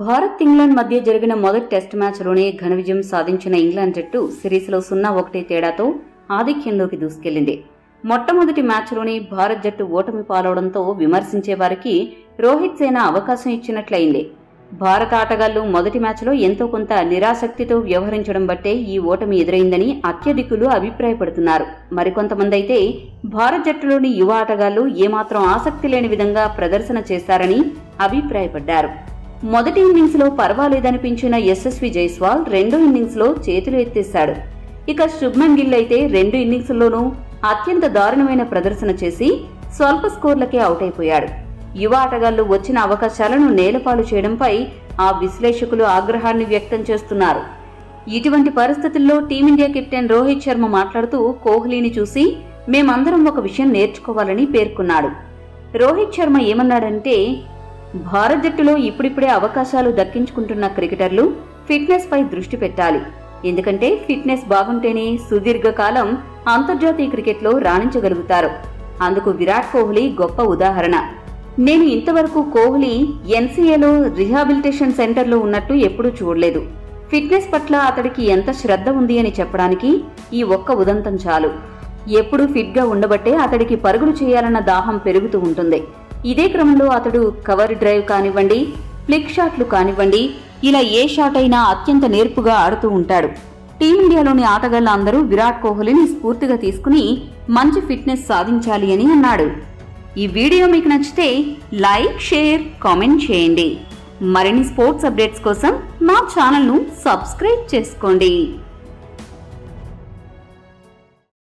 Bharat England మధ్య జరిగిన మొదటి టెస్ట్ మ్యాచ్లోనే ఘన విజయం సాధించిన ఇంగ్లాండ్ జట్టు సిరీస్లో 0-1 తేడాతో ఆధిక్యంలోకి దూసుకెళ్లింది. మొట్టమొదటి మ్యాచ్లోనే భారత్ జట్టు ఓటమి పాలవడంతో విమర్శించే వారికి రోహిత్ సేన అవకాశం ఇచ్చినట్లయింది. భారత ఆటగాళ్లు మొదటి మ్యాచ్లో ఎంతో కొంత నిరాసక్తితో వ్యవహరించడం బట్టే ఈ ఓటమి ఎదురైందని అత్యధికులు అభిప్రాయపడుతున్నారు. మరికొంతమంది అయితే భారత్ జట్టులోని యువ ఆటగాళ్లు ఏమాత్రం ఆసక్తి లేని విధంగా ప్రదర్శన చేశారని అభిప్రాయపడ్డారు. మొదటి ఇన్నింగ్స్ లో పర్వాలేదనిపించిన యశస్వి జైస్వాల్ రెండో ఇన్నింగ్స్ లో చేతులు ఎత్తేశాడు. ఇక శుభ్మన్ గిల్ అయితే రెండు ఇన్నింగ్స్ లోనూ అత్యంత దారుణమైన ప్రదర్శన చేసి స్వల్ప స్కోర్లకే అవుట్ అయిపోయాడు. యువ ఆటగాళ్లు వచ్చిన అవకాశాలను నేలపాలు చేయడంపై ఆ విశ్లేషకులు ఆగ్రహాన్ని వ్యక్తం చేస్తున్నారు. ఇటువంటి పరిస్థితుల్లో టీమిండియా కెప్టెన్ రోహిత్ శర్మ మాట్లాడుతూ కోహ్లీని చూసి మేమందరం ఒక విషయం నేర్చుకోవాలని పేర్కొన్నాడు. రోహిత్ శర్మ ఏమన్నాడంటే, భారత్ జట్టులో ఇప్పుడిప్పుడే అవకాశాలు దక్కించుకుంటున్న క్రికెటర్లు ఫిట్నెస్ పై దృష్టి పెట్టాలి. ఎందుకంటే ఫిట్నెస్ బాగుంటేనే సుదీర్ఘకాలం అంతర్జాతీయ క్రికెట్లో రాణించగలుగుతారు. అందుకు విరాట్ కోహ్లీ గొప్ప ఉదాహరణ. నేను ఇంతవరకు కోహ్లీ ఎన్సీఏలో రిహాబిలిటేషన్ సెంటర్లో ఉన్నట్టు ఎప్పుడూ చూడలేదు. ఫిట్నెస్ పట్ల అతడికి ఎంత శ్రద్ధ ఉంది అని చెప్పడానికి ఈ ఒక్క ఉదంతం చాలు. ఎప్పుడూ ఫిట్గా ఉండబట్టే అతడికి పరుగులు చేయాలన్న దాహం పెరుగుతూ ఉంటుంది. ఇదే క్రమంలో అతడు కవర్ డ్రైవ్ కానివ్వండి, ఫ్లిక్ షాట్లు కానివ్వండి, ఇలా ఏ షాట్ అయినా అత్యంత నేర్పుగా ఆడుతూ ఉంటాడు. టీమిండియాలోని ఆటగాళ్ల అందరూ విరాట్ కోహ్లీని స్ఫూర్తిగా తీసుకుని మంచి ఫిట్నెస్ సాధించాలి అని అన్నాడు. ఈ వీడియో మీకు నచ్చితే లైక్, షేర్, కామెంట్ చేయండి. మరిన్ని స్పోర్ట్స్ అప్డేట్స్ కోసం మా ఛానల్ను సబ్స్క్రైబ్ చేసుకోండి.